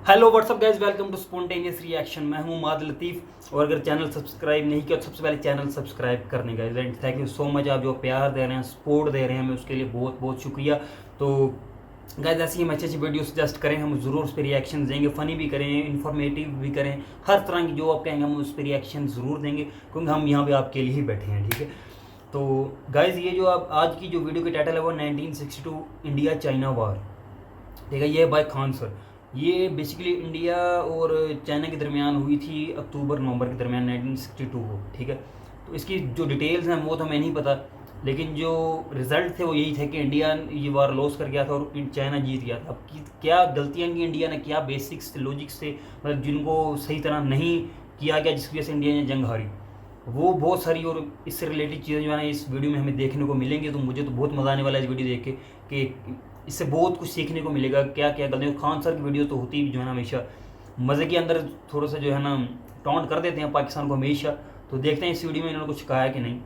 Hello whatsapp guys, welcome to spontaneous reaction. मैं हूं माद लतीफ़ और अगर चैनल सब्सक्राइब नहीं किया तो सबसे पहले चैनल सब्सक्राइब करने guys. And thank you so much, आप जो प्यार दे रहे हैं, सपोर्ट दे रहे हैं, हमें उसके लिए बहुत बहुत शुक्रिया। तो गाइस ऐसी हम अच्छी अच्छी वीडियो सजेस्ट करें, हम ज़रूर उस पर रिएक्शन देंगे, फ़नी भी करें, इन्फॉर्मेटिव भी करें, हर तरह की जो आप कहेंगे हम उस पर रिएक्शन ज़रूर देंगे, क्योंकि हम यहाँ पर आपके लिए ही बैठे हैं, ठीक है। तो गाइस ये जो आप आज की जो वीडियो की टाइटल है वो 1962 इंडिया चाइना वार, ठीक है। ये बाय खान सर, ये बेसिकली इंडिया और चाइना के दरमियान हुई थी अक्टूबर नवंबर के दरमियान 1962 को, ठीक है। तो इसकी जो डिटेल्स हैं वो तो हमें नहीं पता, लेकिन जो रिज़ल्ट थे वो यही थे कि इंडिया ये वार लॉस कर गया था और चाइना जीत गया था। अब क्या गलतियाँ की इंडिया ने, क्या बेसिक्स लॉजिक्स थे मतलब जिनको सही तरह नहीं किया गया, जिसकी वजह से इंडिया ने जंग हारी, वो बहुत सारी और इससे रिलेटेड चीज़ें जो है ना इस वीडियो में हमें देखने को मिलेंगी। तो मुझे तो बहुत मज़ा आने वाला है इस वीडियो देख के कि इससे बहुत कुछ सीखने को मिलेगा। क्या क्या गलतियाँ, खान सर की वीडियो तो होती जो है ना हमेशा मज़े के अंदर थोड़ा सा जो है ना टॉन्ट कर देते हैं पाकिस्तान को हमेशा। तो देखते हैं इस वीडियो में इन्होंने कुछ कहा है कि नहीं,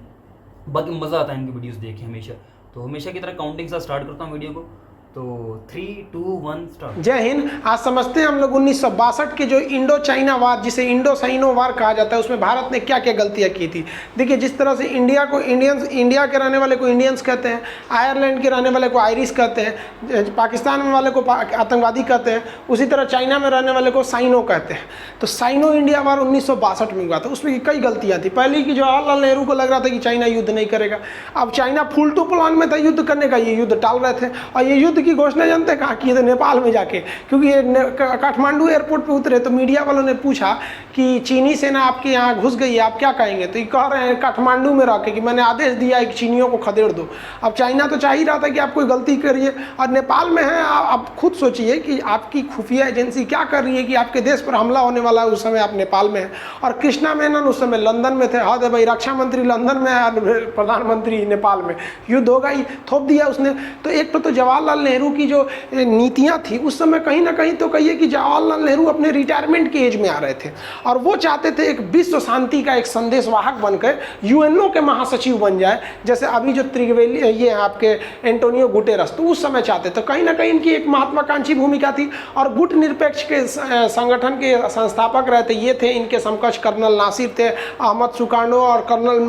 बाकी मज़ा आता है इनकी वीडियोस देख के हमेशा। तो हमेशा की तरह काउंटिंग से स्टार्ट करता हूँ वीडियो को। तो 3, 2, 1 स्टार्ट। जय हिंद। आज समझते हैं हम लोग 1962 के जो इंडो चाइना वार, जिसे इंडो साइनो वार कहा जाता है, उसमें भारत ने क्या क्या गलतियां की थी। देखिए, जिस तरह से इंडिया को इंडिया के रहने वाले को इंडियंस कहते हैं, आयरलैंड के रहने वाले को आयरिश कहते हैं, पाकिस्तान में वाले को आतंकवादी कहते हैं, उसी तरह चाइना में रहने वाले को साइनो कहते हैं। तो साइनो इंडिया वार 1962 में हुआ था। उसमें कई गलतियाँ थी। पहली कि जवाहरलाल नेहरू को लग रहा था कि चाइना युद्ध नहीं करेगा। अब चाइना फुल टू प्लान में था युद्ध करने का, ये युद्ध टाल रहे थे। और ये युद्ध की घोषणा जानते हैं कहाँ की? तो नेपाल में जाके, क्योंकि ये काठमांडू एयरपोर्ट पे उतरे तो मीडिया वालों ने पूछा कि चीनी सेना आपके यहाँ घुस गई है, आप क्या कहेंगे? तो ये कह रहे हैं काठमांडू में रह के कि मैंने आदेश दिया है कि चीनियों को खदेड़ दो। अब चाइना तो चाह ही रहा था कि आप कोई गलती करिए, और नेपाल में है। आप खुद सोचिए कि आपकी खुफिया एजेंसी क्या कर रही है कि आपके देश पर हमला होने वाला है, उस समय आप नेपाल में हैं। और कृष्णा मेनन उस समय लंदन में थे। हद है भाई, रक्षा मंत्री लंदन में है, प्रधानमंत्री नेपाल में। युद्ध होगा ही, थोप दिया उसने। तो एक तो जवाहरलाल नेहरू की जो नीतियां थी उस समय कहीं ना कहीं तो कहिए कि जवाहरलाल नेहरू अपने रिटायरमेंट के एज में आ रहे थे, और वो चाहते थे एक विश्व शांति का एक संदेशवाहक बनकर यूएनओ के महासचिव बन जाए, जैसे अभी जो त्रिवेली ये आपके एंटोनियो गुटेरस, तो उस समय चाहते थे। कहीं ना कहीं इनकी एक महत्वाकांक्षी भूमिका थी। और गुट निरपेक्ष के संगठन के संस्थापक रहते ये थे, इनके समकक्ष कर्नल नासिर थे, अहमद सुकार्नो और कर्नल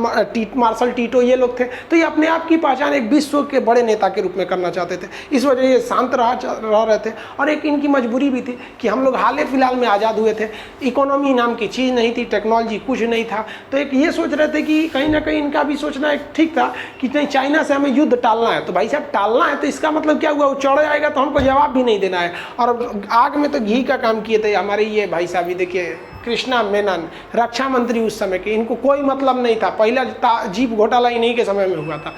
मार्शल टीटो, ये लोग थे। तो ये अपने आप की पहचान एक विश्व के बड़े नेता के रूप में करना चाहते थे, इस वजह ये शांत रह रहे थे। और एक इनकी मजबूरी भी थी कि हम लोग हाल फिलहाल में आज़ाद हुए थे, इकोनॉमी नाम की चीज़ नहीं थी, टेक्नोलॉजी कुछ नहीं था। तो एक ये सोच रहे थे कि कहीं ना कहीं इनका भी सोचना एक ठीक था कि नहीं, चाइना से हमें युद्ध टालना है। तो भाई साहब, टालना है तो इसका मतलब क्या हुआ? वो चढ़ आएगा तो हमको जवाब भी नहीं देना है। और आग में तो घी का काम किए थे हमारे ये भाई साहब। ये देखिए, कृष्णा मेनन रक्षा मंत्री उस समय के, इनको कोई मतलब नहीं था। पहला जीप घोटाला इन्हीं के समय में हुआ था।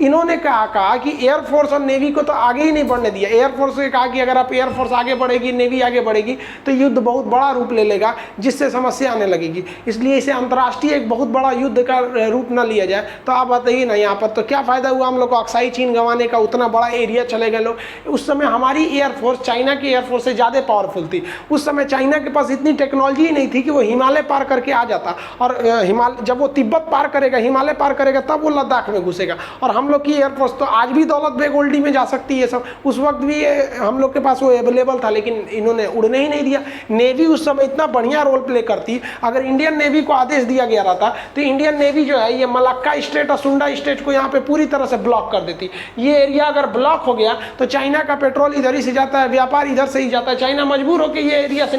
इन्होंने कहा कि एयरफोर्स और नेवी को तो आगे ही नहीं बढ़ने दिया। एयरफोर्स से कहा कि अगर आप एयरफोर्स आगे बढ़ेगी, नेवी आगे बढ़ेगी तो युद्ध बहुत बड़ा रूप ले लेगा, जिससे समस्या आने लगेगी। इसलिए इसे अंतर्राष्ट्रीय एक बहुत बड़ा युद्ध का रूप न लिया जाए। तो आप बताइए ना, यहाँ पर तो क्या फ़ायदा हुआ हम लोग को अक्साई चीन गंवाने का? उतना बड़ा एरिया चले गए लोग। उस समय हमारी एयरफोर्स चाइना की एयरफोर्स से ज़्यादा पावरफुल थी। उस समय चाइना के पास इतनी टेक्नोलॉजी ही नहीं थी कि वो हिमालय पार करके आ जाता। और जब वो तिब्बत पार करेगा, हिमालय पार करेगा, तब वो लद्दाख में घुसेगा। और हम लोग की एयरफोर्स तो आज भी दौलत बेग ओल्डी में जा सकती है सब। उस वक्त भी हम लोग के पास वो अवेलेबल था, लेकिन इन्होंने उड़ने ही नहीं दिया। नेवी उस समय इतना बढ़िया रोल प्ले करती। अगर इंडियन नेवी को आदेश दिया गया रहता तो इंडियन नेवी जो है ये मलक्का स्टेट और सुंडा स्टेट को यहाँ पे पूरी तरह से ब्लॉक कर देती। ये एरिया अगर ब्लॉक हो गया तो चाइना का पेट्रोल इधर ही से जाता है, व्यापार इधर से ही जाता है। चाइना मजबूर होकर ये एरिया से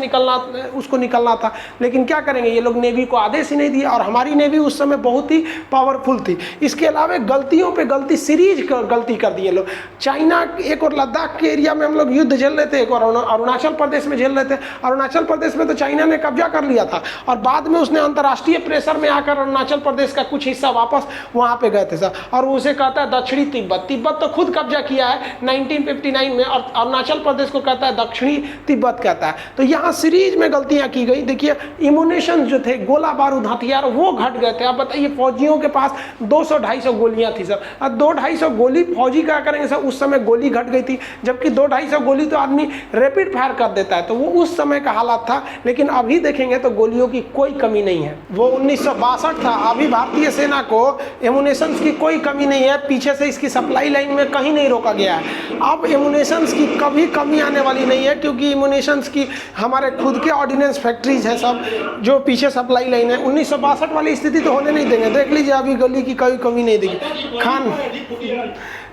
उसको निकलना था, लेकिन क्या करेंगे, ये लोग नेवी को आदेश ही नहीं दिया। और हमारी नेवी उस समय बहुत ही पावरफुल थी। इसके अलावा गलतियों पे गलती, सीरीज गलती कर दिए लोग। चाइना एक और लद्दाख के एरिया में हम लोग युद्ध झेल रहे थे, एक और अरुणाचल प्रदेश में झेल रहे थे। अरुणाचल प्रदेश में तो चाइना ने कब्जा कर लिया था, और बाद में उसने अंतर्राष्ट्रीय प्रेशर में आकर अरुणाचल प्रदेश का कुछ हिस्सा वापस वहाँ पे गए थे सर। और उसे कहता है दक्षिणी तिब्बत। तिब्बत तो खुद कब्जा किया है 1959 में, और अरुणाचल प्रदेश को कहता है दक्षिणी तिब्बत कहता है। तो यहाँ सीरीज में गलतियाँ की गई। देखिए, सोचिए इम्यूनेशन जो थे, गोला बारूद हथियार वो घट गए थे। अब बताइए फौजियों के पास 200-250 गोलियां थी सर, अब 200-250 गोली फौजी क्या करेंगे सर, उस समय गोली घट गई थी, जबकि 200-250 गोली तो आदमी रैपिड फायर कर देता है, तो वो उस समय का हालात था। लेकिन अभी देखेंगे तो गोलियों की कोई कमी नहीं है। वो 1962 था, अभी भारतीय सेना को एमुनेशन की कोई कमी नहीं है, पीछे से इसकी सप्लाई लाइन में कहीं नहीं रोका गया है। अब एमुनेशन की कभी कमी आने वाली नहीं है, क्योंकि एमुनेशन की हमारे खुद के ऑर्डिनेंस फैक्ट्रीज है सब, जो पीछे सप्लाई लाइन है। 1962 वाली स्थिति तो होने नहीं देंगे। देख लीजिए अभी गोली की कोई कमी नहीं देगी।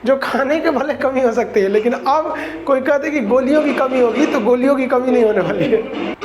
जो खाने के भले कमी हो सकती है, लेकिन अब कोई कहते कि गोलियों की कमी होगी, तो गोलियों की कमी नहीं होने वाली है।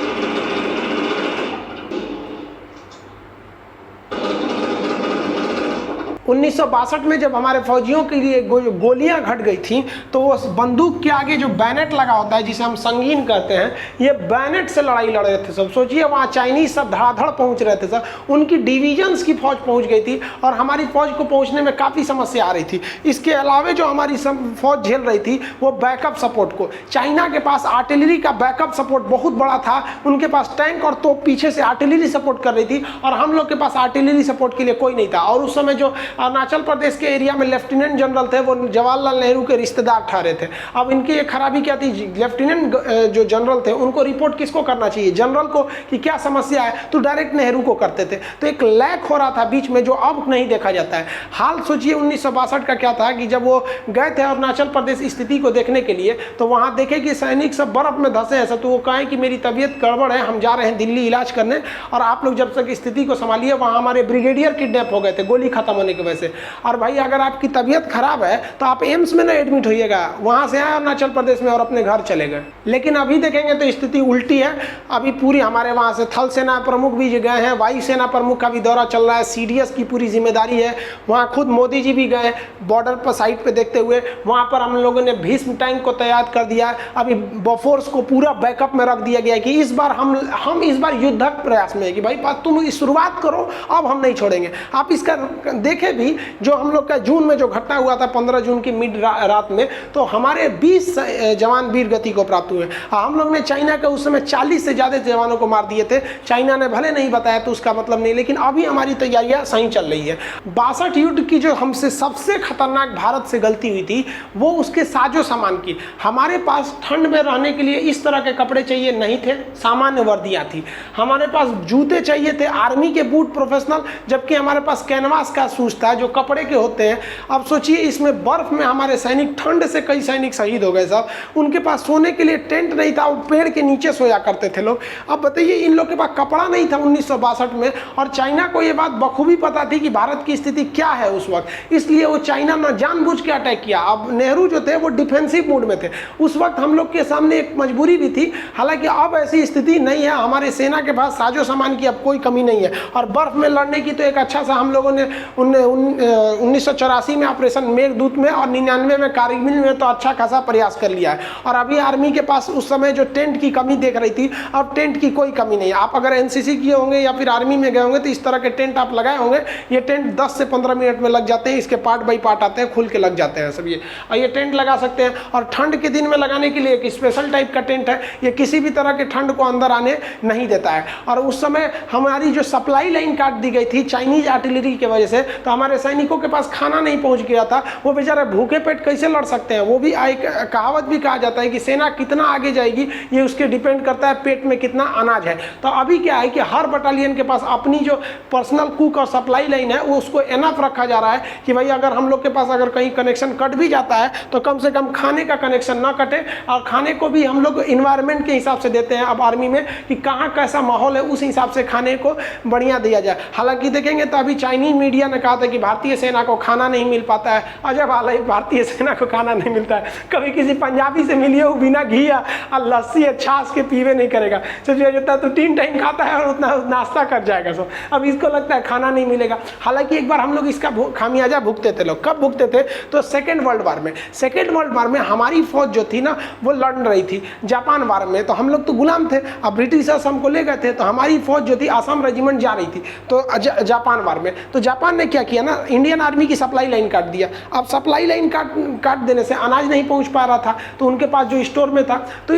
1962 में जब हमारे फौजियों के लिए गोलियां घट गई थी, तो वो बंदूक के आगे जो बैनेट लगा होता है, जिसे हम संगीन कहते हैं, ये बैनेट से लड़ाई लड़ रहे थे सब। सोचिए वहाँ चाइनीज सब धड़ाधड़ पहुँच रहे थे सर, उनकी डिवीजन्स की फौज पहुँच गई थी और हमारी फौज को पहुँचने में काफ़ी समस्या आ रही थी। इसके अलावा जो हमारी फौज झेल रही थी वो बैकअप सपोर्ट को, चाइना के पास आर्टिलरी का बैकअप सपोर्ट बहुत बड़ा था, उनके पास टैंक और तोप पीछे से आर्टिलरी सपोर्ट कर रही थी, और हम लोग के पास आर्टिलरी सपोर्ट के लिए कोई नहीं था। और उस समय जो अरुणाचल प्रदेश के एरिया में लेफ्टिनेंट जनरल थे, वो जवाहरलाल नेहरू के रिश्तेदार ठहरे थे। अब इनकी एक खराबी क्या थी, लेफ्टिनेंट जो जनरल थे उनको रिपोर्ट किसको करना चाहिए, जनरल को, कि क्या समस्या है, तो डायरेक्ट नेहरू को करते थे। तो एक लैक हो रहा था बीच में, जो अब नहीं देखा जाता है। हाल सोचिए 1962 का क्या था कि जब वो गए थे अरुणाचल प्रदेश स्थिति को देखने के लिए, तो वहाँ देखे कि सैनिक सब बर्फ में धंसे हैं, तो वो कहें कि मेरी तबीयत गड़बड़ है, हम जा रहे हैं दिल्ली इलाज करने, और आप लोग जब तक स्थिति को संभालिए। वहाँ हमारे ब्रिगेडियर किडनैप हो गए थे गोली खत्म होने की वजह से। और भाई अगर आपकी तबीयत खराब है तो आप एम्स में ना एडमिट होइएगा, वहां से आए अरुणाचल प्रदेश में और अपने घर चले गए। लेकिन अभी देखेंगे तो स्थिति उल्टी है। अभी पूरी हमारे वहां से थल सेना प्रमुख भी गए हैं, वायु सेना प्रमुख का भी दौरा चल रहा है, सीडीएस की पूरी जिम्मेदारी है। वहां खुद मोदी जी भी गए बॉर्डर पर साइड पे देखते हुए। वहां पर हम लोगों ने भीष्म टैंक को तैयार कर दिया, अभी बोफोर्स को पूरा बैकअप में रख दिया गया है कि इस बार हम इस बार युद्धक प्रयास में है कि भाई तुम शुरुआत करो, अब हम नहीं छोड़ेंगे। आप इसका देखें भी, जो हम लोग का जून में जो घटना हुआ था 15 जून की मिड रात में, तो हमारे 20 जवान वीर गति को प्राप्त हुए। हम लोग ने चाइना के उस समय 40 से ज़्यादा जवानों को मार दिए थे। चाइना ने भले नहीं बताया तो उसका मतलब नहीं, लेकिन अभी हमारी तैयारियां सही चल रही है। 62 युद्ध की जो हमसे सबसे खतरनाक भारत से गलती हुई थी, वो उसके साजो सामान की। हमारे पास ठंड में रहने के लिए इस तरह के कपड़े चाहिए नहीं थे, सामान्य वर्दियाँ थी। हमारे पास जूते चाहिए थे, आर्मी के बूट प्रोफेशनल, जबकि हमारे पास कैनवास का शूज था जो कपड़े के होते हैं। अब सोचिए इसमें बर्फ में हमारे सैनिक, ठंड से कई सैनिक शहीद हो गए साहब। उनके पास सोने के लिए टेंट नहीं था, वो पेड़ के नीचे सोया करते थे लोग। अब बताइए इन लोग के पास कपड़ा नहीं था 1962 में, और चाइना को ये बात बखूबी पता थी कि भारत की स्थिति क्या है उस वक्त, इसलिए वो चाइना ना जानबूझ के अटैक किया। अब नेहरू जो थे वो डिफेंसिव मूड में थे, उस वक्त हम लोग के सामने एक मजबूरी भी थी। हालांकि अब ऐसी स्थिति नहीं है, हमारे सेना के पास साजो सामान की अब कोई कमी नहीं है। और बर्फ में लड़ने की तो एक अच्छा सा हम लोगों ने 1984 में ऑपरेशन मेघदूत में और 99 में कारगिल में तो अच्छा खासा प्रयास कर लिया है। और अभी आर्मी के पास उस समय जो टेंट की कमी देख रही थी, अब टेंट की कोई कमी नहीं है। आप अगर एनसीसी किए होंगे या फिर आर्मी में गए होंगे तो इस तरह के टेंट आप लगाए होंगे। ये टेंट 10 से 15 मिनट में लग जाते हैं, इसके पार्ट बाई पार्ट आते हैं, खुल के लग जाते हैं सब ये। और ये टेंट लगा सकते हैं, और ठंड के दिन में लगाने के लिए एक स्पेशल टाइप का टेंट है, ये किसी भी तरह के ठंड को अंदर आने नहीं देता है। और उस समय हमारी जो सप्लाई लाइन काट दी गई थी चाइनीज आर्टिलरी की वजह से, तो हमारे सैनिकों के पास खाना नहीं पहुंच गया था। वो बेचारे भूखे पेट कैसे लड़ सकते हैं। वो भी एक कहावत भी कहा जाता है कि सेना कितना आगे जाएगी ये उसके डिपेंड करता है पेट में कितना अनाज है। तो अभी क्या है कि हर बटालियन के पास अपनी जो पर्सनल कुक और सप्लाई लाइन है वो उसको एनफ रखा जा रहा है कि भाई अगर हम लोग के पास अगर कहीं कनेक्शन कट भी जाता है तो कम से कम खाने का कनेक्शन ना कटे। और खाने को भी हम लोग इन्वायरमेंट के हिसाब से देते हैं अब आर्मी में, कि कहाँ कैसा माहौल है उस हिसाब से खाने को बढ़िया दिया जाए। हालांकि देखेंगे तो अभी चाइनीज मीडिया ने कहा था कि भारतीय सेना को खाना नहीं मिल पाता है। अजब हाल है, भारतीय सेना को खाना नहीं मिलता है। कभी किसी पंजाबी से मिलिए, वो बिना घी या लस्सी या छाछ के पीवे नहीं करेगा। सोचिए जितना तो 3 टाइम खाता है और उतना नाश्ता कर जाएगा सब। अब इसको लगता है खाना नहीं मिलेगा। हालांकि एक बार हम लोग इसका खामियाजा भुगते थे लोग। कब भुगते थे? तो सेकेंड वर्ल्ड वार में। सेकेंड वर्ल्ड वार में हमारी फौज जो थी ना वो लड़ रही थी जापान वार में, तो हम लोग तो गुलाम थे। अब ब्रिटिशर्स हमको ले गए थे, तो हमारी फौज जो थी आसाम रेजिमेंट जा रही थी तो जापान वार में। तो जापान ने क्या किया दिया ना, इंडियन आर्मी की सप्लाई लाइन काट दिया। अब सप्लाई लाइन काट देने से अनाज नहीं पहुंच पा रहा था, तो उनके पास जो स्टोर में था, तो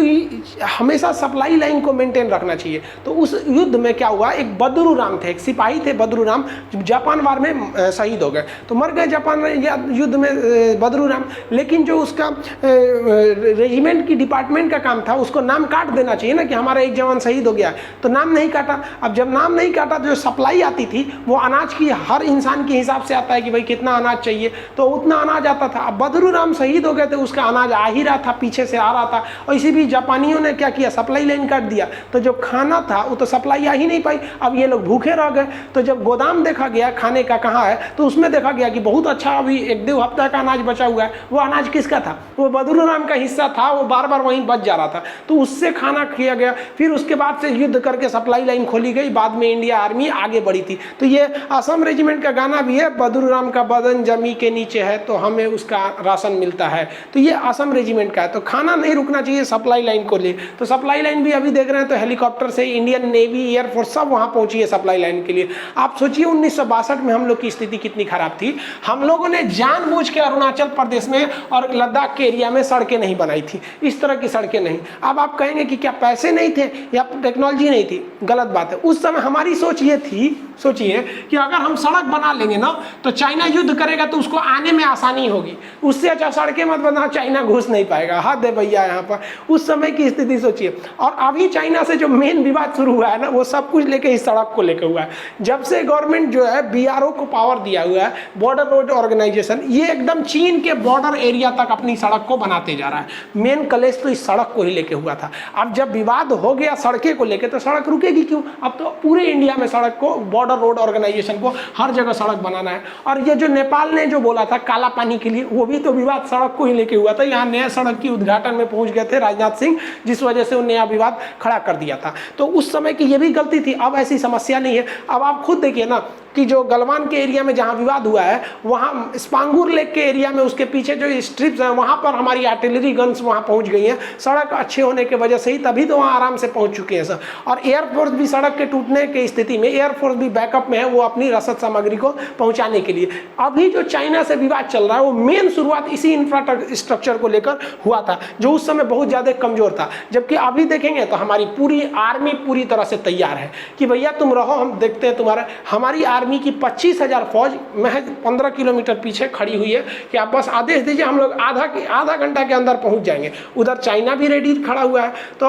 हमेशा सप्लाई लाइन को मेंटेन रखना चाहिए। तो उस युद्ध में क्या हुआ, एक बदरू राम थे, एक सिपाही थे बदरू राम, जापान वार में शहीद हो गए, तो मर गए जापान युद्ध में बदरू राम। लेकिन जो उसका रेजिमेंट की डिपार्टमेंट का काम था, उसको नाम काट देना चाहिए ना कि हमारा एक जवान शहीद हो गया, तो नाम नहीं काटा। अब जब नाम नहीं काटा तो जो सप्लाई आती थी वो अनाज की हर इंसान के हिसाब से आता है कि भाई कितना अनाज चाहिए, तो उतना अनाज आता था। अब बदरू राम शहीद हो गए थे, उसका अनाज आ ही रहा था, पीछे से आ रहा था, और इसी बीच जापानियों ने क्या किया, सप्लाई लाइन काट दिया, तो जो खाना था वो तो सप्लाई आ ही नहीं पाई। अब ये लोग भूखे रह गए। तो जब गोदाम देखा गया खाने का कहाँ है, तो उसमें देखा गया कि बहुत अच्छा अभी 1-2 हफ्ता का अनाज बचा हुआ है। वो अनाज किसका था, वो बदरू राम का हिस्सा था, वो बार बार वहीं बच जा रहा था, तो उससे खाना किया गया। फिर उसके बाद से युद्ध करके सप्लाई लाइन खोली गई, बाद में इंडिया आर्मी आगे बढ़ी थी। तो ये असम रेजिमेंट का गाना भी है, बदरू राम का बदन जमी के नीचे है तो हमें उसका राशन मिलता है, तो ये असम रेजिमेंट का है। तो खाना नहीं रुकना चाहिए सप्लाई लाइन को ले। तो सप्लाई लाइन भी अभी देख रहे हैं, तो हेलीकॉप्टर से इंडियन नेवी, एयरफोर्स सब वहाँ पहुंची है सप्लाई लाइन के लिए। आप सोचिए 1962 में हम लोग की स्थिति कितनी खराब थी। हम लोगों ने जानबूझ के अरुणाचल प्रदेश में और लद्दाख के एरिया में सड़कें नहीं बनाई थी, इस तरह की सड़कें नहीं। अब आप कहेंगे कि क्या पैसे नहीं थे या टेक्नोलॉजी नहीं थी, गलत बात है। उस समय हमारी सोच ये थी, सोचिए कि अगर हम सड़क बना लेंगे ना तो चाइना युद्ध करेगा तो उसको आने में आसानी होगी, उससे अच्छा सड़कें मत बना, चाइना घुस नहीं पाएगा। हद है भैया यहाँ पर, उस समय की स्थिति सोचिए। और अभी चाइना से जो मेन विवाद शुरू हुआ है ना, वो सब कुछ लेके इस सड़क को लेकर हुआ है। जब से गवर्नमेंट जो है BRO को पावर दिया हुआ है, बॉर्डर रोड ऑर्गेनाइजेशन, ये एकदम चीन के बॉर्डर एरिया तक अपनी सड़क को बनाते जा रहा है। मेन कलेश तो इस सड़क को ही लेके हुआ था। अब जब विवाद हो गया सड़कें को लेकर, तो सड़क रुकेगी क्यों? अब तो पूरे इंडिया में सड़क को, बॉर्डर रोड ऑर्गेनाइजेशन को हर जगह सड़क बनाना है। और ये जो नेपाल ने जो बोला था काला पानी के लिए, वो भी तो विवाद सड़क को ही लेके हुआ था। यहाँ नया सड़क की उद्घाटन में पहुंच गए थे राजनाथ सिंह, जिस वजह से वो नया विवाद खड़ा कर दिया था। तो उस समय की ये भी गलती थी। अब ऐसी समस्या नहीं है। अब आप खुद देखिए ना कि जो गलवान के एरिया में जहाँ विवाद हुआ है, वहाँ स्पांगुर लेक के एरिया में उसके पीछे जो स्ट्रिप्स हैं, वहाँ पर हमारी आर्टिलरी गन्स वहाँ पहुँच गई हैं। सड़क अच्छे होने की वजह से ही तभी तो वहाँ आराम से पहुँच चुके हैं सर। और एयरफोर्स भी सड़क के टूटने की स्थिति में एयरफोर्स भी बैकअप में है, वो अपनी रसद सामग्री को पहुँचाने के लिए। अभी जो चाइना से विवाद चल रहा है, वो मेन शुरुआत इसी इंफ्रास्ट्रक्चर को लेकर हुआ था, जो उस समय बहुत ज़्यादा कमज़ोर था। जबकि अभी देखेंगे तो हमारी पूरी आर्मी पूरी तरह से तैयार है कि भैया तुम रहो, हम देखते हैं तुम्हारा। हमारी आर्मी की 25,000 फौज महज 15 किलोमीटर पीछे खड़ी हुई है कि आप बस आदेश दीजिए, हम लोग आधा घंटा के अंदर पहुंच जाएंगे। उधर चाइना भी रेडी खड़ा हुआ है, तो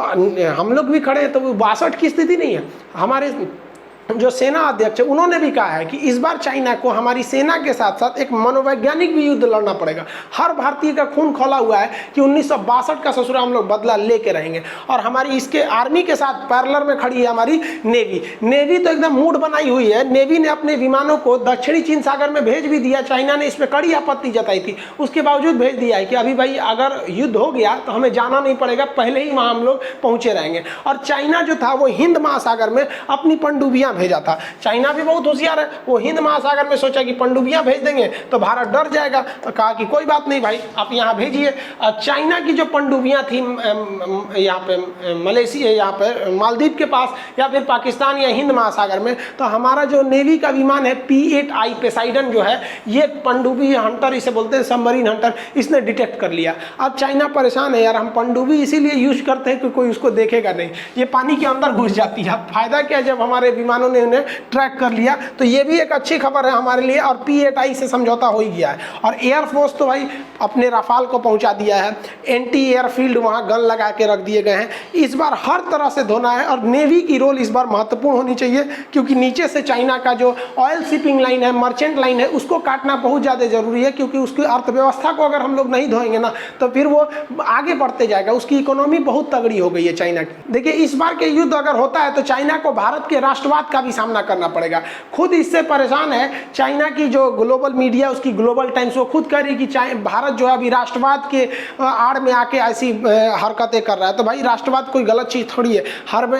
हम लोग भी खड़े हैं। तो 62 की स्थिति नहीं है। हमारे जो सेना अध्यक्ष है उन्होंने भी कहा है कि इस बार चाइना को हमारी सेना के साथ साथ एक मनोवैज्ञानिक भी युद्ध लड़ना पड़ेगा। हर भारतीय का खून खौला हुआ है कि 1962 का ससुरा हम लोग बदला लेके रहेंगे। और हमारी इसके आर्मी के साथ पैरेलल में खड़ी है हमारी नेवी तो एकदम मूड बनाई हुई है। नेवी ने अपने विमानों को दक्षिणी चीन सागर में भेज भी दिया। चाइना ने इस पर कड़ी आपत्ति जताई थी, उसके बावजूद भेज दिया है कि अभी भाई अगर युद्ध हो गया तो हमें जाना नहीं पड़ेगा, पहले ही वहाँ हम लोग पहुँचे रहेंगे। और चाइना जो था वो हिंद महासागर में अपनी पनडुब्बियाँ भेजा था। चाइना भी बहुत होशियार है, वो हिंद महासागर में सोचा कि पनडुब्बियां भेज देंगे तो भारत डर जाएगा, तो कहा कि कोई बात नहीं भाई आप यहाँ भेजिए। चाइना की जो पनडुब्बियां थी यहाँ पे मलेशिया, यहाँ पे मालदीव के पास या फिर पाकिस्तान या हिंद महासागर में, तो हमारा जो नेवी का विमान है P-8I पोसाइडन जो है, ये पनडुब्बी हंटर इसे बोलते हैं, सबमरीन हंटर, इसने डिटेक्ट कर लिया। अब चाइना परेशान है, यार हम पनडुब्बी इसीलिए यूज करते हैं कि कोई उसको देखेगा नहीं, ये पानी के अंदर घुस जाती है। फायदा क्या, जब हमारे विमानों ने उन्हें ट्रैक कर लिया, तो ये भी एक अच्छी खबर है हमारे लिए। और P-8I से समझौता हो ही गया है। और एयरफोर्स तो भाई अपने राफाल को पहुंचा दिया है, एंटी एयरफील्ड वहां गन लगा के रख दिए गए हैं। इस बार हर तरह से धोना है। और नेवी की रोल इस बार महत्वपूर्ण होनी चाहिए, क्योंकि नीचे से चाइना का जो ऑयल शिपिंग लाइन है, मर्चेंट लाइन है, उसको काटना बहुत ज़्यादा जरूरी है। क्योंकि उसकी अर्थव्यवस्था को अगर हम लोग नहीं धोएंगे ना, तो फिर वो आगे बढ़ते जाएगा। उसकी इकोनॉमी बहुत तगड़ी हो गई है चाइना की। देखिए इस बार के युद्ध अगर होता है तो चाइना को भारत के राष्ट्रवाद का भी सामना करना पड़ेगा। खुद इससे परेशान है चाइना की जो ग्लोबल मीडिया, उसकी ग्लोबल टाइम्स, वो खुद कह रही कि भारत जो है अभी राष्ट्रवाद के आड़ में आके ऐसी हरकतें कर रहा है। तो भाई राष्ट्रवाद कोई गलत चीज़ थोड़ी है,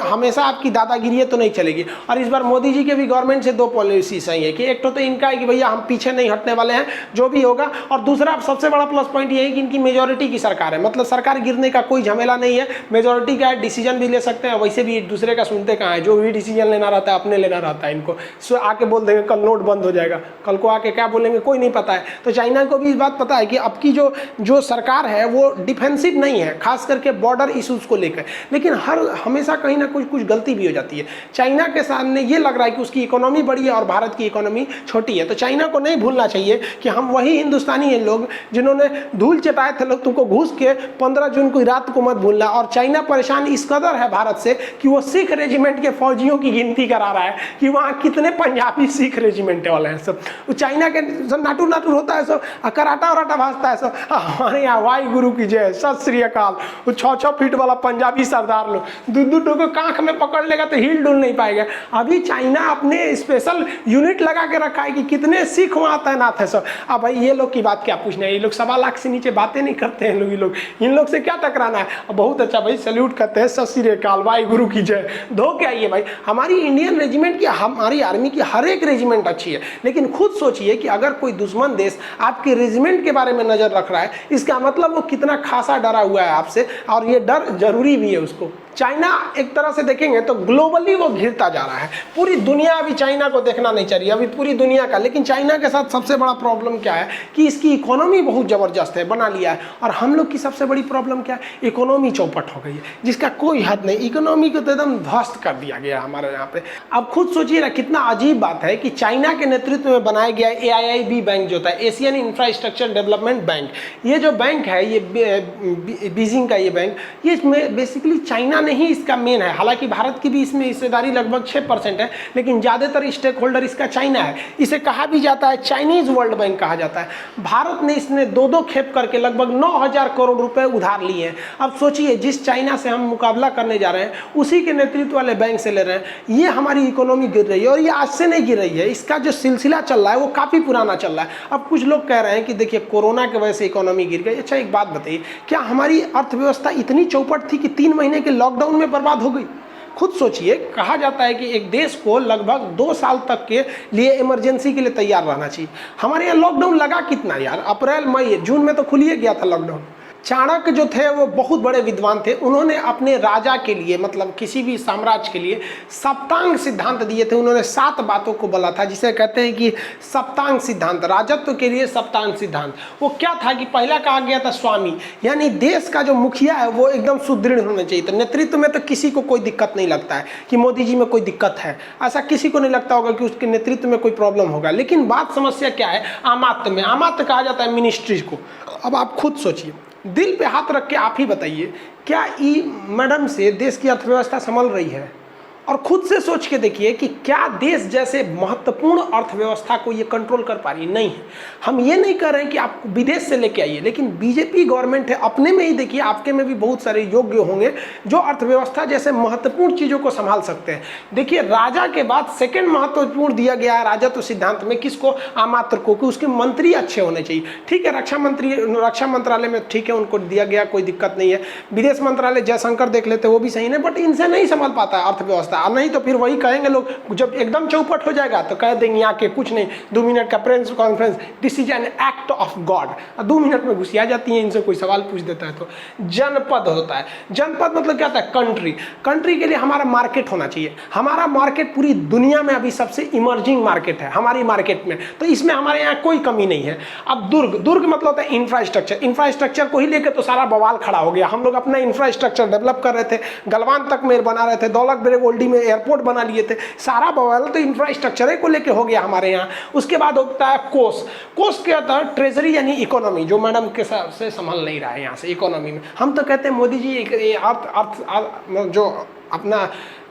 हमेशा आपकी दादागिरी तो नहीं चलेगी। और इस बार मोदी जी के भी गवर्नमेंट से दो पॉलिसी सही है कि एक तो इनका है कि भैया हम पीछे नहीं हटने वाले हैं जो भी होगा, और दूसरा सबसे बड़ा प्लस पॉइंट ये है कि इनकी मेजोरिटी की सरकार है, मतलब सरकार गिरने का कोई झमेला नहीं है। मेजोरिटी का डिसीजन भी ले सकते हैं, वैसे भी एक दूसरे का सुनते कहाँ है, जो भी डिसीजन लेना रहता है अपने लेना रहता है इनको। सो आके बोल देंगे कल नोट बंद हो जाएगा, कल को आके क्या बोलेंगे कोई नहीं पता है। तो चाइना को भी इस बात पता है कि अब की जो सरकार है वो डिफेंसिव नहीं है, खास करके बॉर्डर इशूज़ को लेकर, लेकिन हमेशा कहीं ना कुछ गलती भी हो जाती है। चाइना के सामने ये लग रहा है कि उसकी इकोनॉमी बड़ी है और भारत की इकोनॉमी छोटी है। तो चाइना को नहीं भूलना चाहिए कि हम वही हिंदुस्तानी हैं लोग जिन्होंने धूल चटाए थे लोग, तुमको घूस के 15 जून को रात को मत भूलना। और चाइना परेशान इस कदर है भारत से कि वो सिख रेजिमेंट के फौजियों की गिनती करा रहा है कि वहाँ कितने पंजाबी सिख रेजिमेंट वाले हैं सब। वो चाइना के सब नाटू नाटू होता है सब, कराटा वराटा भाजता है सब। हमारे यहाँ वाई गुरु की जय, सत श्री अकाल। वो 6-6 फीट वाला पंजाबी सरदार लोग दूध को कांख में पकड़ लेगा तो हिल डुल नहीं पाएगा। अभी चाइना अपने स्पेशल यूनिट लगा के रखा है कि कितने सिख वहाँ तैनात है सब। अब भाई ये लोग की बात क्या पूछना है, ये लोग 1.25 लाख से नीचे बातें नहीं करते हैं लोग, इन लोग से क्या टकराना है। बहुत अच्छा भाई, सैल्यूट करते हैं, सत श्री अकाल, वाई गुरु की जय। धो के आइए भाई, हमारी इंडियन रेजिमेंट की, हमारी आर्मी की हर एक रेजिमेंट अच्छी है, लेकिन खुद सोचिए कि अगर कोई दुश्मन देश आपके रेजिमेंट के बारे में नजर रख रहा है, इसका मतलब वो कितना खासा डरा हुआ है आपसे, और ये डर जरूरी भी है उसको। चाइना एक तरह से देखेंगे तो ग्लोबली वो घिरता जा रहा है, पूरी दुनिया अभी चाइना को देखना नहीं चाह रही, अभी पूरी दुनिया का। लेकिन चाइना के साथ सबसे बड़ा प्रॉब्लम क्या है कि इसकी इकोनॉमी बहुत ज़बरदस्त है, बना लिया है। और हम लोग की सबसे बड़ी प्रॉब्लम क्या है, इकोनॉमी चौपट हो गई है जिसका कोई हद नहीं, इकोनॉमी को तो एकदम ध्वस्त कर दिया गया हमारे यहाँ पे। अब खुद सोचिए ना, कितना अजीब बात है कि चाइना के नेतृत्व में बनाया गया AIIB बैंक जो होता है, एशियन इंफ्रास्ट्रक्चर डेवलपमेंट बैंक। ये जो बैंक है, ये बीजिंग का ये बैंक, ये इसमें बेसिकली चाइना नहीं इसका मेन है। हालांकि भारत की भी इसमें हिस्सेदारी लगभग 6% है, लेकिन ज़्यादातर स्टेक होल्डर इसका चाइना है। इसे कहा भी जाता है चाइनीज वर्ल्ड बैंक कहा जाता है। भारत ने इसने 2-2 खेप करके लगभग 9,000 करोड़ रुपए उधार लिए हैं। अब सोचिए, जिस चाइना से हम मुकाबला करने जा रहे हैं उसी के नेतृत्व वाले बैंक से ले रहे हैं। ये हमारी इकोनॉमी गिर रही है, और ये आज से नहीं गिर रही है, इसका जो सिलसिला चल रहा है वो काफ़ी पुराना चल रहा है। अब कुछ लोग कह रहे हैं कि देखिए कोरोना की वजह से इकोनॉमी गिर गई। अच्छा एक बात बताइए, क्या हमारी अर्थव्यवस्था इतनी चौपट थी कि 3 महीने के लॉकडाउन में बर्बाद हो गई? खुद सोचिए, कहा जाता है कि एक देश को लगभग 2 साल तक के लिए इमरजेंसी के लिए तैयार रहना चाहिए। हमारे यहाँ लॉकडाउन लगा कितना यार, अप्रैल मई जून में तो खुल ही गया था लॉकडाउन। चाणक्य जो थे वो बहुत बड़े विद्वान थे, उन्होंने अपने राजा के लिए, मतलब किसी भी साम्राज्य के लिए सप्तांग सिद्धांत दिए थे। उन्होंने 7 बातों को बोला था, जिसे कहते हैं कि सप्तांग सिद्धांत, राजत्व के लिए सप्तांग सिद्धांत। वो क्या था कि पहला कहा गया था स्वामी, यानी देश का जो मुखिया है वो एकदम सुदृढ़ होना चाहिए। तो नेतृत्व में तो किसी को कोई दिक्कत नहीं लगता है कि मोदी जी में कोई दिक्कत है, ऐसा किसी को नहीं लगता होगा कि उसके नेतृत्व में कोई प्रॉब्लम होगा। लेकिन बात समस्या क्या है, आमात्य में। आमात्य कहा जाता है मिनिस्ट्रीज को। अब आप खुद सोचिए, दिल पे हाथ रख के आप ही बताइए, क्या ई मैडम से देश की अर्थव्यवस्था संभल रही है? और खुद से सोच के देखिए कि क्या देश जैसे महत्वपूर्ण अर्थव्यवस्था को ये कंट्रोल कर पा रही है? नहीं है। हम ये नहीं कर रहे हैं कि आप विदेश से लेके आइए, लेकिन बीजेपी गवर्नमेंट है, अपने में ही देखिए, आपके में भी बहुत सारे योग्य होंगे जो अर्थव्यवस्था जैसे महत्वपूर्ण चीज़ों को संभाल सकते हैं। देखिए, राजा के बाद सेकेंड महत्वपूर्ण दिया गया है राजत्व सिद्धांत में किसको? आमात्र को, कि उसके मंत्री अच्छे होने चाहिए। ठीक है, रक्षा मंत्रालय में ठीक है, उनको दिया गया, कोई दिक्कत नहीं है। विदेश मंत्रालय जयशंकर देख लेते, वो भी सही नहीं, बट इनसे नहीं संभाल पाता अर्थव्यवस्था। नहीं तो फिर वही कहेंगे लोग, जब एकदम चौपट हो जाएगा तो कह देंगे यहाँ के कुछ नहीं, 2 मिनट का press conference, this is an act of God. 2 minute में घुसिया जाती है, इनसे कोई सवाल पूछ देता है तो। जनपद होता है, जनपद मतलब क्या होता है? कंट्री। कंट्री के लिए हमारा मार्केट होना चाहिए। हमारा मार्केट पूरी दुनिया में अभी सबसे इमर्जिंग मार्केट है हमारी मार्केट में, तो इसमें हमारे यहाँ कोई कमी नहीं है। अब दुर्ग, दुर्ग मतलब होता है इंफ्रास्ट्रक्चर। इंफ्रास्ट्रक्चर को ही लेकर तो सारा बवाल खड़ा हो गया। हम लोग अपना इंफ्रास्ट्रक्चर डेवलप कर रहे थे, गलवान तक में बना रहे थे, दौलत बेग ओल्डी में एयरपोर्ट बना लिए थे, सारा बवाल तो इंफ्रास्ट्रक्चर को लेके हो गया हमारे यहाँ। उसके बाद होता है कोष। कोष के अंदर ट्रेजरी यानी इकोनॉमी, जो मैडम के साथ से संभल नहीं रहा है यहाँ से इकोनॉमी में। हम तो कहते हैं मोदी जी जो अपना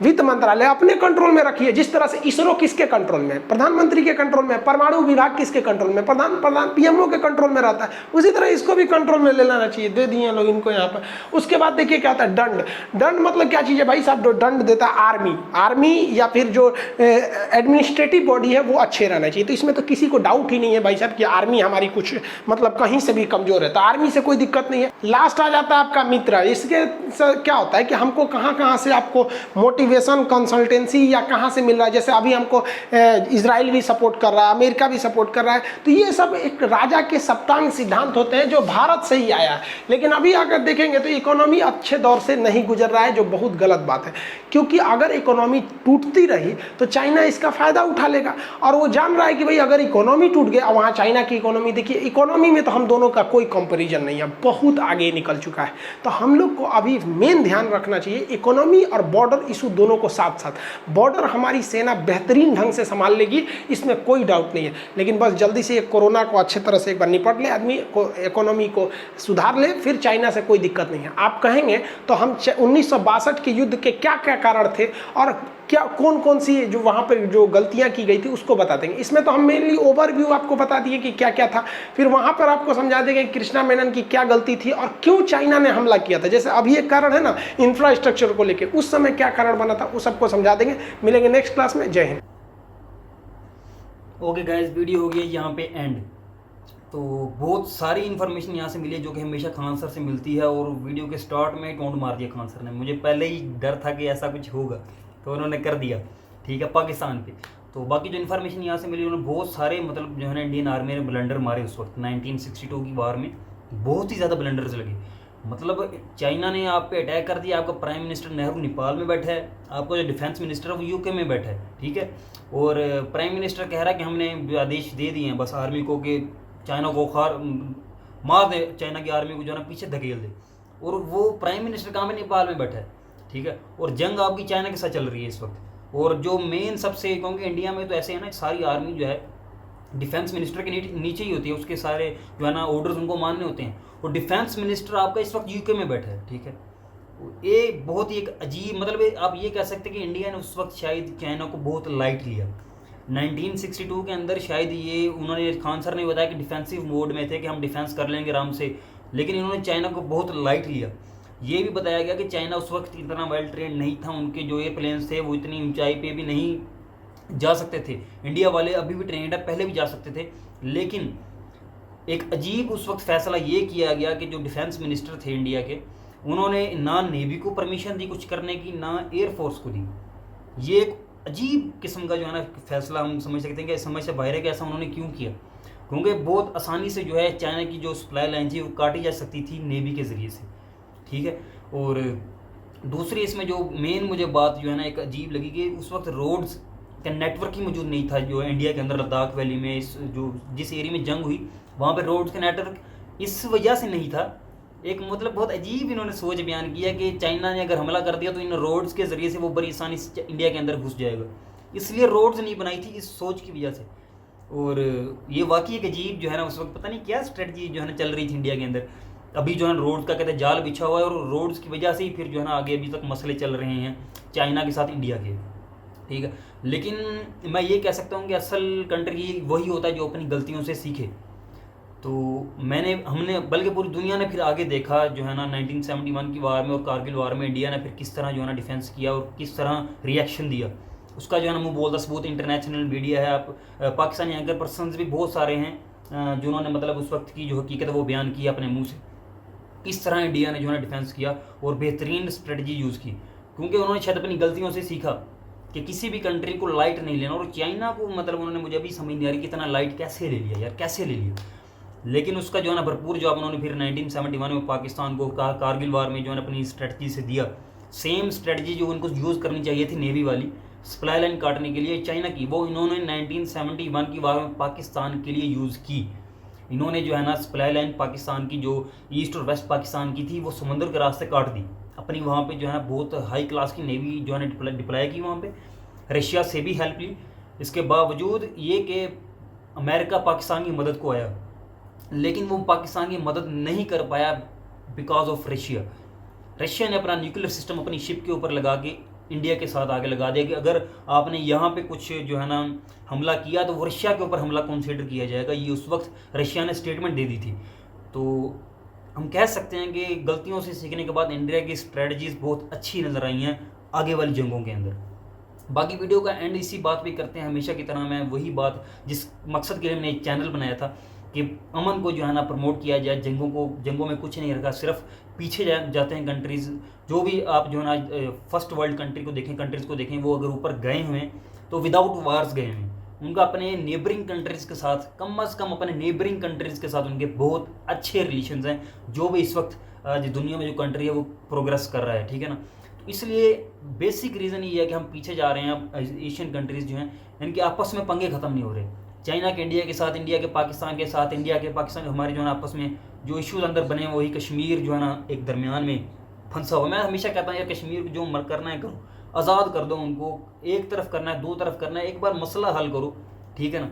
वित्त मंत्रालय अपने कंट्रोल में रखिए। जिस तरह से इसरो किसके कंट्रोल में? प्रधानमंत्री के कंट्रोल में। परमाणु विभाग किसके कंट्रोल में? प्रधान पीएमओ के कंट्रोल में रहता है। उसी तरह इसको भी कंट्रोल में ले लेना चाहिए। दे दिए लोग इनको यहाँ पर। उसके बाद देखिए क्या होता है, दंड। दंड मतलब क्या चीज़ है भाई साहब? जो दंड देता है आर्मी, आर्मी या फिर जो एडमिनिस्ट्रेटिव बॉडी है वो अच्छे रहना चाहिए। तो इसमें तो किसी को डाउट ही नहीं है भाई साहब कि आर्मी हमारी कुछ मतलब कहीं से भी कमजोर है, तो आर्मी से कोई दिक्कत नहीं है। लास्ट आ जाता है आपका मित्र। इसके क्या होता है कि हमको कहाँ से आपको आपको मोटिवेशन कंसल्टेंसी या कहाँ से मिल रहा है, जैसे अभी हमको इजराइल भी सपोर्ट कर रहा है, अमेरिका भी सपोर्ट कर रहा है, तो ये सब एक राजा के सप्तांग सिद्धांत होते हैं जो भारत से ही आया है। लेकिन अभी अगर देखेंगे तो इकोनॉमी अच्छे दौर से नहीं गुजर रहा है, जो बहुत गलत बात है, क्योंकि अगर इकोनॉमी टूटती रही तो चाइना इसका फायदा उठा लेगा। और वो जान रहा है कि भाई अगर इकोनॉमी टूट गया, वहाँ चाइना की इकोनॉमी देखिए, इकोनॉमी में तो हम दोनों का कोई कंपैरिजन नहीं है, बहुत आगे निकल चुका है। तो हम लोग को अभी मेन ध्यान रखना चाहिए इकोनॉमी और बॉर्डर इशू दोनों को साथ साथ। बॉर्डर हमारी सेना बेहतरीन ढंग से संभाल लेगी, इसमें कोई डाउट नहीं है, लेकिन बस जल्दी से कोरोना को अच्छे तरह से एक बार निपट ले आदमी को, इकोनॉमी को सुधार ले, फिर चाइना से कोई दिक्कत नहीं है। आप कहेंगे तो हम 1962 के युद्ध के क्या क्या कारण थे और क्या कौन कौन सी जो वहाँ पर जो गलतियाँ की गई थी उसको बता देंगे। इसमें तो हम मेनली ओवरव्यू आपको बता दिए कि क्या क्या था, फिर वहाँ पर आपको समझा देंगे कृष्णा मेनन की क्या गलती थी और क्यों चाइना ने हमला किया था। जैसे अभी एक कारण है ना इंफ्रास्ट्रक्चर को लेके, उस समय क्या कारण बना था, उस सबको समझा देंगे। मिलेंगे नेक्स्ट क्लास में। जय हिंद। ओके गाइस, वीडियो हो गई यहाँ पे एंड। तो बहुत सारी इन्फॉर्मेशन यहाँ से मिली है जो कि हमेशा खान सर से मिलती है, और वीडियो के स्टार्ट में टोंट मार दिया खान सर ने। मुझे पहले ही डर था कि ऐसा कुछ होगा, तो उन्होंने कर दिया, ठीक है, पाकिस्तान पे। तो बाकी जो इन्फॉर्मेशन यहाँ से मिली, उन्होंने बहुत सारे मतलब जो है ना इंडियन आर्मी ने ब्लंडर मारे उस वक्त 1962 की वार में, बहुत ही ज़्यादा ब्लंडर्स लगे। मतलब चाइना ने आप पे अटैक कर दिया, आपका प्राइम मिनिस्टर नेहरू नेपाल में बैठा है, आपका जो डिफेंस मिनिस्टर है वो यूके में बैठा है, ठीक है, और प्राइम मिनिस्टर कह रहा है कि हमने जो आदेश दे दिए हैं बस आर्मी को कि चाइना को मार दे, चाइना की आर्मी को जो है ना पीछे धकेल दे, और वो प्राइम मिनिस्टर कहाँ में नेपाल में बैठा है, ठीक है, और जंग आपकी चाइना के साथ चल रही है इस वक्त। और जो मेन सबसे, क्योंकि इंडिया में तो ऐसे है ना सारी आर्मी जो है डिफेंस मिनिस्टर के नीचे ही होती है, उसके सारे जो है ना ऑर्डर्स उनको मानने होते हैं, और डिफेंस मिनिस्टर आपका इस वक्त यूके में बैठा है, ठीक है। ये बहुत ही एक अजीब, मतलब आप ये कह सकते हैं कि इंडिया ने उस वक्त शायद चाइना को बहुत लाइट लिया। 1962 के अंदर शायद ये उन्होंने, खान सर ने बताया कि डिफेंसिव मोड में थे कि हम डिफेंस कर लेंगे आराम से, लेकिन इन्होंने चाइना को बहुत लाइट लिया। ये भी बताया गया कि चाइना उस वक्त इतना वेल ट्रेंड नहीं था, उनके जो एयरप्लेन्स थे वो इतनी ऊंचाई पे भी नहीं जा सकते थे। इंडिया वाले अभी भी ट्रेंड है, पहले भी जा सकते थे, लेकिन एक अजीब उस वक्त फैसला ये किया गया कि जो डिफेंस मिनिस्टर थे इंडिया के, उन्होंने ना नेवी को परमिशन दी कुछ करने की, ना एयरफोर्स को दी। ये एक अजीब किस्म का जो है ना फैसला हम समझ सकते हैं कि समझ से बाहर है कि ऐसा उन्होंने क्यों किया, क्योंकि बहुत आसानी से जो है चाइना की जो सप्लाई लाइन थी वो काटी जा सकती थी नेवी के ज़रिए से, ठीक है। और दूसरी इसमें जो मेन मुझे बात जो है ना एक अजीब लगी कि उस वक्त रोड्स का नेटवर्क ही मौजूद नहीं था, जो इंडिया के अंदर लद्दाख वैली में जिस एरिया में जंग हुई वहाँ पे रोड्स का नेटवर्क इस वजह से नहीं था। एक मतलब बहुत अजीब इन्होंने सोच बयान किया कि चाइना ने अगर हमला कर दिया तो इन रोड्स के ज़रिए से वो बड़ी आसानी से इंडिया के अंदर घुस जाएगा, इसलिए रोड्स नहीं बनाई थी इस सोच की वजह से। और ये वाकई एक अजीब जो है ना उस वक्त पता नहीं क्या स्ट्रेटजी जो है ना चल रही थी इंडिया के अंदर। अभी जो है रोड्स का कहते हैं जाल बिछा हुआ है, और रोड्स की वजह से ही फिर जो है ना आगे अभी तक मसले चल रहे हैं चाइना के साथ इंडिया के, ठीक है। लेकिन मैं ये कह सकता हूँ कि असल कंट्री वही होता है जो अपनी गलतियों से सीखे। तो हमने बल्कि पूरी दुनिया ने फिर आगे देखा जो है ना 1971 की वार में और कारगिल वार में इंडिया ने फिर किस तरह जो है ना डिफेंस किया और किस तरह रिएक्शन दिया, उसका जो है ना मुँह बोलता सबूत इंटरनेशनल मीडिया है। आप पाकिस्तानी एंकर पर्सनस भी बहुत सारे हैं जिन्होंने मतलब उस वक्त की जो हकीकत है वो बयान किया अपने मुँह से, किस तरह इंडिया ने जो है डिफेंस किया और बेहतरीन स्ट्रेटजी यूज़ की, क्योंकि उन्होंने शायद अपनी गलतियों से सीखा कि किसी भी कंट्री को लाइट नहीं लेना। और चाइना को मतलब उन्होंने, मुझे अभी समझ नहीं आ रही कि इतना लाइट कैसे ले लिया यार, कैसे ले लिया। लेकिन उसका जो है ना भरपूर जवाब उन्होंने फिर 1971 में पाकिस्तान को कारगिल वार में जो है अपनी स्ट्रेटजी से दिया। सेम स्ट्रेटजी जो उनको यूज़ करनी चाहिए थी नेवी वाली सप्लाई लाइन काटने के लिए चाइना की, वो इन्होंने 1971 की वार में पाकिस्तान के लिए यूज़ की। इन्होंने जो है ना सप्लाई लाइन पाकिस्तान की जो ईस्ट और वेस्ट पाकिस्तान की थी वो समुद्र के रास्ते काट दी। अपनी वहाँ पे जो है बहुत हाई क्लास की नेवी जो है ना डिप्लॉय की वहाँ पे, रशिया से भी हेल्प ली। इसके बावजूद ये कि अमेरिका पाकिस्तान की मदद को आया, लेकिन वो पाकिस्तान की मदद नहीं कर पाया बिकॉज ऑफ रशिया। रशिया ने अपना न्यूक्लियर सिस्टम अपनी शिप के ऊपर लगा के इंडिया के साथ आगे लगा दिया कि अगर आपने यहाँ पे कुछ जो है ना हमला किया तो वो रशिया के ऊपर हमला कंसीडर किया जाएगा। ये उस वक्त रशिया ने स्टेटमेंट दे दी थी। तो हम कह सकते हैं कि गलतियों से सीखने के बाद इंडिया की स्ट्रेटजीज बहुत अच्छी नज़र आई हैं आगे वाली जंगों के अंदर। बाकी वीडियो का एंड इसी बात पे करते हैं, हमेशा की तरह मैं वही बात जिस मकसद के लिए मैंने एक चैनल बनाया था कि अमन को जो है ना प्रमोट किया जाए, जंगों में कुछ नहीं रखा, सिर्फ पीछे जाते हैं कंट्रीज़। जो भी आप जो है ना फर्स्ट वर्ल्ड कंट्री को देखें, कंट्रीज़ को देखें, वो अगर ऊपर गए हुए हैं तो विदाउट वार्स गए हुए हैं। उनका अपने नेबरिंग कंट्रीज़ के साथ, कम अज़ कम अपने नेबरिंग कंट्रीज़ के साथ उनके बहुत अच्छे रिलेशंस हैं, जो भी इस वक्त जो दुनिया में जो कंट्री है वो प्रोग्रेस कर रहा है, ठीक है ना। तो इसलिए बेसिक रीज़न ये है कि हम पीछे जा रहे हैं। अब एशियन कंट्रीज़ जो हैं इनके आपस में पंगे ख़त्म नहीं हो रहे। चाइना के इंडिया के साथ, इंडिया के पाकिस्तान के साथ, इंडिया के पाकिस्तान हमारे जो है ना आपस में जो इश्यूज अंदर बने हैं, वही कश्मीर जो है ना एक दरमियान में फंसा हुआ। मैं हमेशा कहता हूँ यार, कश्मीर को जो करना है करो, आज़ाद कर दो उनको। एक तरफ करना है, दो तरफ करना है, एक बार मसला हल करो, ठीक है ना,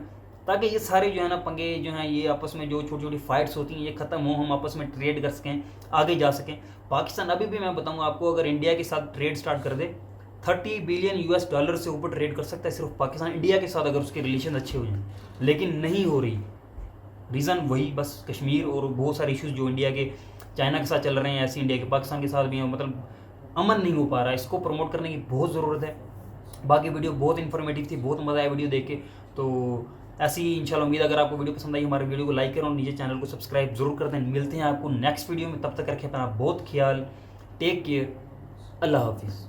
ताकि ये सारे जो है ना पंगे जो हैं, ये आपस में जो छोटी छोटी फाइट्स होती हैं, ये ख़त्म हो, हम आपस में ट्रेड कर सकें, आगे जा सकें। पाकिस्तान अभी भी मैं बताऊँगा आपको, अगर इंडिया के साथ ट्रेड स्टार्ट कर दे, 30 बिलियन US डॉलर से ऊपर ट्रेड कर सकता है सिर्फ पाकिस्तान इंडिया के साथ, अगर उसके रिलेशन अच्छे हो जाएं। लेकिन नहीं हो रही, रीज़न वही बस कश्मीर और बहुत सारे इश्यूज जो इंडिया के चाइना के साथ चल रहे हैं, ऐसे इंडिया के पाकिस्तान के साथ भी हैं। मतलब अमन नहीं हो पा रहा है, इसको प्रमोट करने की बहुत ज़रूरत है। बाकी वीडियो बहुत इन्फॉर्मेटिव थी, बहुत मज़ा आया वीडियो देख के। तो ऐसी ही इंशाल्लाह उम्मीद, अगर आपको वीडियो पसंद आई, हमारे वीडियो को लाइक करें और नीचे चैनल को सब्सक्राइब जरूर कर दें। मिलते हैं आपको नेक्स्ट वीडियो में, तब तक रखें अपना बहुत ख्याल। टेक केयर, अल्लाह हाफिज़।